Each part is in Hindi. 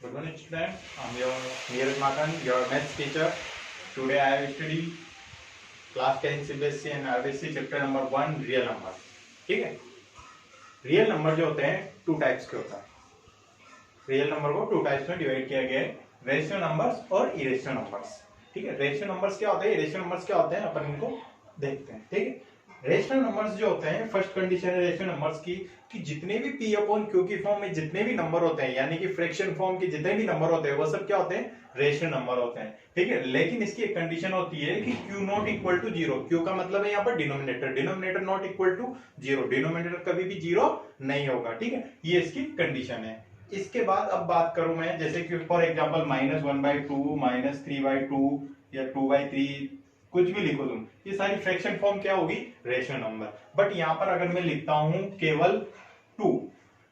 Good morning, student. I'm your Neeraj Makan, your maths teacher. Today I have studied class 10 CBSE and RBSE chapter number 1 real number. ठीक है, रियल नंबर जो होते हैं टू टाइप्स के होता है. रियल नंबर को टू टाइप्स में डिवाइड किया गया है, रेशनल नंबर्स और इरेशनल नंबर्स. ठीक है, रेशनल नंबर्स क्या होते हैं, इरेशनल नंबर्स क्या होते हैं, अपन इनको देखते हैं. ठीक है, रेशनल नंबर्स जो होते हैं, फर्स्ट कंडीशन है रेशनल नंबर्स की कि जितने भी पी अपॉन क्यू की फॉर्म में जितने भी नंबर होते हैं, यानी कि फ्रैक्शन फॉर्म के जितने भी नंबर होते हैं वो सब क्या होते हैं, रेशनल नंबर होते हैं. ठीक है, लेकिन इसकी एक कंडीशन होती है कि Q not equal to zero. Q का मतलब है यहाँ पर denominator, denominator not equal to zero, denominator कभी भी जीरो नहीं होगा. ठीक है, ये इसकी कंडीशन है. इसके बाद अब बात करूं मैं, जैसे कि फॉर एग्जांपल -1/2 -3/2 या 2/3 कुछ भी लिखो तुम, ये सारी फ्रैक्शन फॉर्म क्या होगी, रेशनल नंबर. बट यहाँ पर अगर मैं लिखता हूं केवल 2,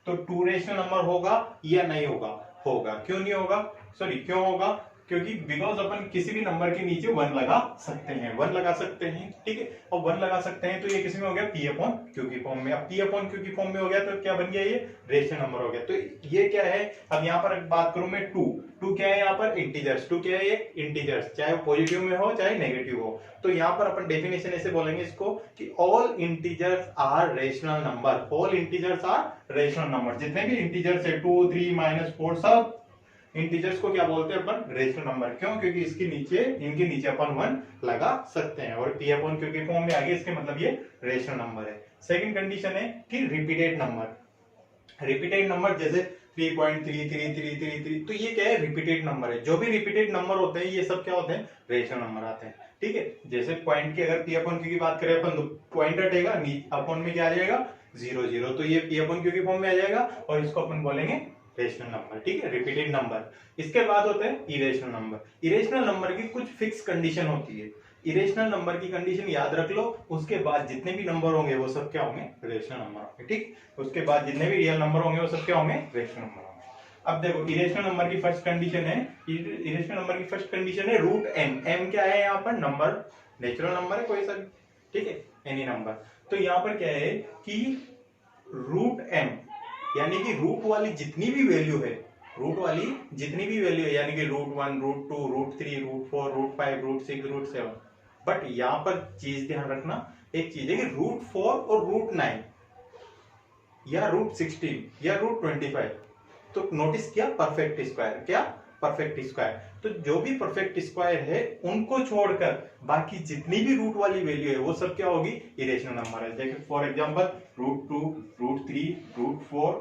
तो 2 रेशनल नंबर होगा या नहीं होगा, होगा. क्यों नहीं होगा, सॉरी क्यों होगा, क्योंकि बिकॉज अपन किसी भी नंबर के नीचे 1 लगा सकते हैं, 1 लगा सकते हैं. ठीक है, और 1 लगा सकते हैं तो ये किसी में हो गया, पी अपॉन क्यू की फॉर्म में. अब पी अपॉन क्यू की फॉर्म में हो गया तो क्या बन गया, ये रेशनल नंबर हो गया. तो ये क्या है, अब यहाँ पर बात करूं मैं 2 क्या है, यहाँ पर इंटीजर्स. 2 क्या है, ये इंटीजर्स, चाहे वो पॉजिटिव में हो चाहे नेगेटिव हो. तो यहाँ पर अपन डेफिनेशन ऐसे बोलेंगे इसको कि all integers are rational number. All integers are rational number. जितने भी इंटीजर्स है 2, 3, -4 सब इंटीजर्स को क्या बोलते हैं अपन, रेशनल नंबर. क्यों, क्योंकि इनके नीचे अपन 1 लगा सकते हैं और पी अपॉन क्यू की फॉर्म में आगे, इसके मतलब ये रेशनल नंबर है. सेकंड कंडीशन है कि रिपीटेड नंबर. रिपीटेड नंबर जैसे 3.333333, तो ये क्या है, रिपीटेड नंबर है. जो भी रिपीटेड नंबर होते हैं ये सब क्या होते हैं, रेशनल नंबर आते हैं. ठीक है, जैसे पॉइंट की अगर पी अपॉन क्यू की बात करें अपन, तो पॉइंट हटेगा, अपॉन में क्या आ जाएगा, 0 0, तो ये पी अपॉन क्यू की फॉर्म में आ जाएगा और इसको अपन बोलेंगे रेशनल नंबर. ठीक है, रिपीटेड नंबर. इसके बाद होते हैं इरेशनल नंबर. इरेशनल नंबर की कुछ फिक्स कंडीशन होती है. इरेशनल नंबर की कंडीशन याद रख लो, उसके बाद जितने भी नंबर होंगे वो सब क्या होंगे, रेशनल नंबर होंगे. ठीक, उसके बाद जितने भी रियल नंबर होंगे वो सब क्या होंगे, रेशनल नंबर होंगे. अब देखो, इरेशनल नंबर की फर्स्ट कंडीशन है, इरेशनल नंबर की फर्स्ट कंडीशन है रूट एम. एम क्या है, यहाँ पर नंबर, नेचुरल नंबर है कोई सा. ठीक है, एनी नंबर. तो यहाँ पर क्या है कि रूट एम यानी कि रूट वाली जितनी भी वैल्यू है, रूट वाली जितनी भी वैल्यू है, यानी कि √1 √2 √3 √4 √5 √6 √7. बट यहां पर चीज ध्यान रखना, एक चीज है कि √4 और √9 या √16 या √25, तो नोटिस किया परफेक्ट स्क्वायर, क्या परफेक्ट स्क्वायर. तो जो भी परफेक्ट स्क्वायर है उनको छोड़कर बाकी जितनी भी रूट वाली वैल्यू है वो सब क्या होगी, इरेशनल नंबर है. जैसे फॉर एग्जांपल √2 √3 √4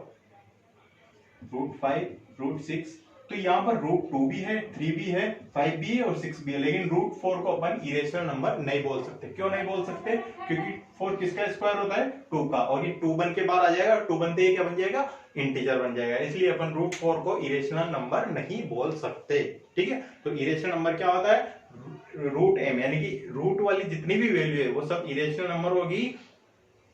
√5 √6, तो यहाँ पर √2 भी है, 3 भी है, 5 भी है और 6 भी है. लेकिन √4 को अपन इरेशनल नंबर नहीं बोल सकते. क्यों नहीं बोल सकते, क्योंकि 4 किसका स्क्वायर होता है, 2 का, और ये 2 बन के बाहर आ जाएगा, 2 बनते ही क्या बन जाएगा, इंटीजर बन जाएगा. इसलिए अपन √4 को इरेशनल नंबर नहीं बोल सकते. ठीक है, तो इरेशनल नंबर क्या होता है, रूट एम, यानी कि रूट वाली जितनी भी वैल्यू है वो सब इरेशनल नंबर होगी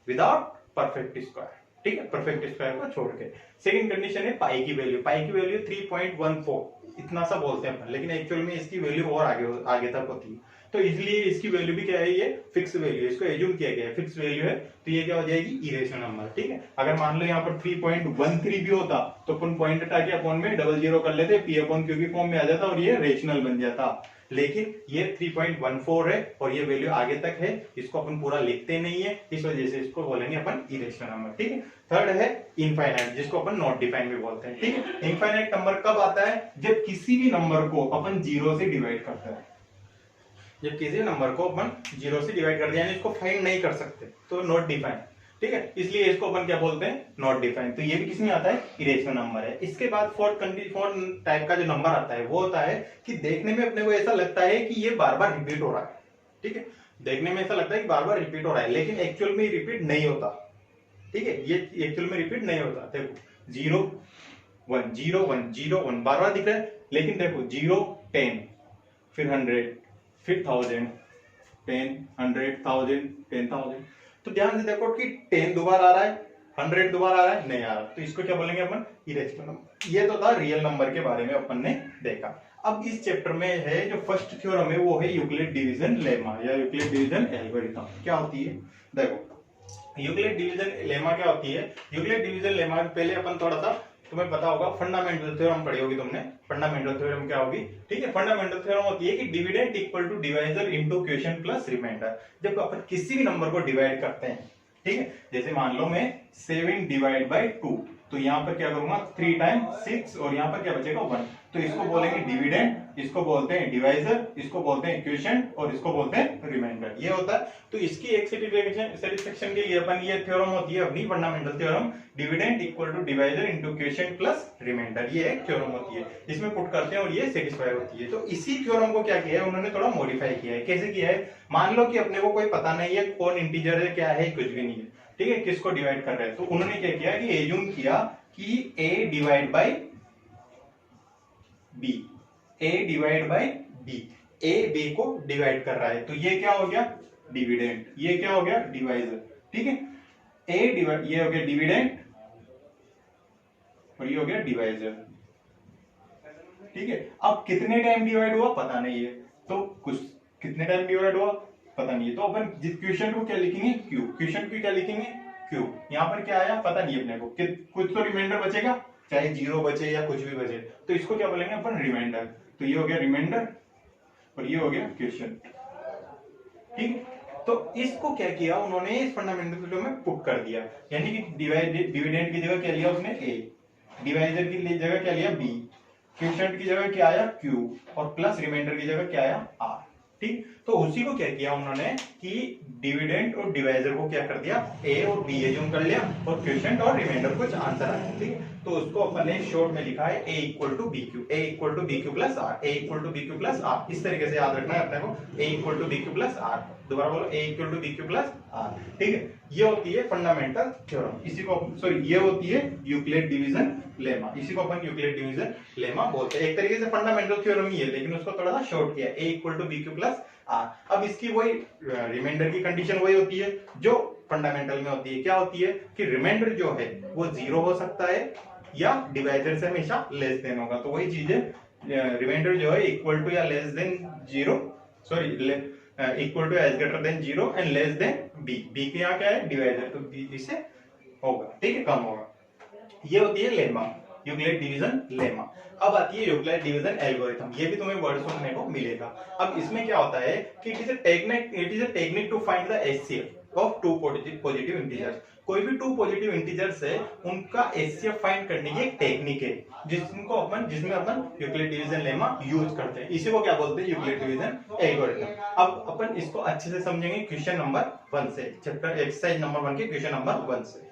विदाउट परफेक्ट स्क्वायर. ठीक है, परफेक्ट स्क्वायर को छोड़ के. सेकंड कंडीशन है पाई की वैल्यू. पाई की वैल्यू 3.14, इतना सा बोलते हैं अपन, लेकिन एक्चुअल में इसकी वैल्यू और आगे तक होती है. तो इसलिए इसकी वैल्यू भी क्या है, ये फिक्स वैल्यू, इसको एज्यूम किया गया है, फिक्स वैल्यू है, तो ये क्या हो जाएगी, इरेशनल नंबर. ठीक है, अगर मान लो यहाँ पर 3.13 भी होता तो अपन पॉइंट हटा के अपॉन में 00 कर लेते, पी अपॉन क्यू की फॉर्म में आ जाता और ये रेशनल बन जाता. लेकिन ये 3.14 है और ये वैल्यू आगे तक है, इसको अपन पूरा लिखते नहीं है, इस वजह से इसको बोलेंगे अपन इरेशनल नंबर. ठीक है, थर्ड है इनफाइनाइट, जिसको अपन नॉट डिफाइन भी बोलते हैं. ठीक है, इनफाइनाइट नंबर कब आता है, जब किसी भी नंबर को अपन 0 से डिवाइड करते हैं. जब किसी नंबर को अपन 0 से डिवाइड करते हैं, यानी इसको फाइंड नहीं कर सकते, तो नॉट डिफाइन. ठीक है, इसलिए इसको अपन क्या बोलते हैं, नॉट डिफाइन. तो ये भी किसमें आता है, इरेशनल नंबर है. इसके बाद फोर्थ टाइप का जो नंबर आता है वो होता है कि देखने में अपने को ऐसा लगता है कि ये बार बार रिपीट हो रहा है. ठीक है, देखने में ऐसा लगता है कि बार बार रिपीट हो रहा है, लेकिन एक्चुअल में रिपीट नहीं होता. ठीक है, ये एक्चुअल में रिपीट नहीं होता. देखो 0 1 0 1 0 1 बार बार दिख रहा है, लेकिन देखो 0 10 फिर 100 फिर 1000 10 100 1000 10,000. तो ध्यान से देखो कि 10 दोबारा आ रहा है, 100 दोबारा आ रहा है, नहीं आ रहा, तो इसको क्या बोलेंगे अपन, इरेशनल नंबर. ये तो था रियल नंबर के बारे में अपन ने देखा. अब इस चैप्टर में है जो फर्स्ट थ्योरम है वो है यूक्लिड डिवीजन लेमा या यूक्लिड डिवीजन एल्गोरिथम. क्या होती है, देखो यूक्लिड डिवीजन लेमा क्या होती है. यूक्लिड डिवीजन लेमा पहले अपन थोड़ा सा तुम्हें पता होगा फंडामेंटल थ्योरम पढ़ी होगी तुमने। फंडामेंटल थ्योरम क्या होगी, ठीक है, फंडामेंटल थ्योरम होती है कि dividend equal to divisor into quotient plus remainder. जब अपन किसी भी नंबर को डिवाइड करते हैं, ठीक है, जैसे मान लो मैं 7 डिवाइड बाई 2, तो यहाँ पर क्या करूंगा 3 टाइम्स 6 और यहाँ पर क्या बचेगा 1, तो इसको बोलेंगे डिविडेंड, इसको बोलते हैं डिवाइजर, इसको बोलते हैं क्वोशिएंट और इसको बोलते हैं रिमाइंडर। ये होता है। तो इसकी एक सेटिस्फेक्शन के लिए अपन ये थ्योरम होती है अपनी fundamental theorem, dividend equal to divisor into quotient plus remainder, ये एक थ्योरम होती है, इसमें पुट करते हैं और ये सेटिस्फाई होती है। तो इसी थ्योरम को क्या किया है उन्होंने, थोड़ा मॉडिफाई किया है। कैसे किया है, मान लो कि अपने को कोई पता नहीं है कौन इंटीजर है क्या है, कुछ भी नहीं है, ठीक है, किसको डिवाइड कर रहे हैं, तो उन्होंने क्या किया कि एज्यूम किया कि a divide by b, a divide by b, a b को डिवाइड कर रहा है, तो ये क्या हो गया डिविडेंड, ये क्या हो गया डिवाइजर, ठीक है, a डिवाइड, ये हो गया डिविडेंड और ये हो गया डिवाइजर, ठीक है। अब कितने टाइम डिवाइड हुआ पता नहीं है, तो कुछ कितने टाइम डिवाइड हुआ पता नहीं है, तो अपन जिस क्वेश्चन को क्या लिखेंगे क्यू, क्वेश्चन को क्या लिखेंगे क्यू, यहाँ पर क्या आया पता नहीं अपने को, कुछ तो रिमाइंडर बचेगा, चाहे 0 बचे या कुछ भी बचे, तो इसको क्या बोलेंगे अपन रिमाइंडर, तो ये हो गया रिमाइंडर और ये हो गया क्वेश्चन, ठीक। तो इसको क्या किया उन्होंने इस फंडामेंटल थ्योरम में पुट कर दिया, यानी कि डिविडेंड की जगह क्या लिया उसने a, डिवाइजर की जगह क्या लिया b, क्वोशिएंट की जगह क्या आया q और प्लस रिमाइंडर की जगह क्या आया r, ठीक। तो उसी को क्या किया उन्होंने कि डिविडेंड और डिवाइजर को क्या कर दिया a और b एज्यूम कर लिया और क्वोशिएंट और रिमाइंडर कुछ आंसर आया, ठीक। तो उसको अपन ने शॉर्ट में लिखा है a equal to bq, a equal to bq plus r, a equal to bq plus r, इस तरीके से याद रखना है अपने को, a equal to bq plus r, दोबारा बोलो a equal to bq plus r, ठीक है। ये होती है फंडामेंटल थ्योरम, इसी को सॉरी ये होती है यूक्लिड डिवीजन लेमा, इसी को अपन यूक्लिड डिवीजन लेमा बोलते हैं। एक तरीके से फंडामेंटल थ्योरम ही है, लेकिन उसको थोड़ा सा शॉर्ट किया, a equal to bq plus r। अब इसकी वही रिमाइंडर की कंडीशन वही होती है जो फंडामेंटल में होती है, क्या होती है कि रिमाइंडर जो है वो 0 हो सकता है या डिवाइजर से हमेशा लेस देन होगा, तो वही चीज है रिमाइंडर जो है इक्वल टू या less than 0, sorry equal to as greater than 0 and less than b, b के यहाँ क्या है डिवाइजर, तो b से होगा, ठीक है, कम होगा। ये होती है लेमा, यूक्लिड डिवीजन लेमा। अब आती है यूक्लिड डिवीजन एल्गोरिथम, ये भी तुम्हें वर्ड सुनने को मिलेगा। अब इसमें क्या होता है कि it is a technique to find the HCF of two positive integers. कोई भी 2 पॉजिटिव इंटीजर्स है उनका एचसीएफ फाइंड करने की एक टेक्निक है जिसमें अपन यूक्लिड डिवीजन लेमा यूज करते हैं, इसी को क्या बोलते हैं यूक्लिड डिवीजन एल्गोरिथम। अब अपन इसको अच्छे से समझेंगे क्वेश्चन नंबर 1 से, चैप्टर एक्सरसाइज नंबर 1 के क्वेश्चन नंबर 1 से।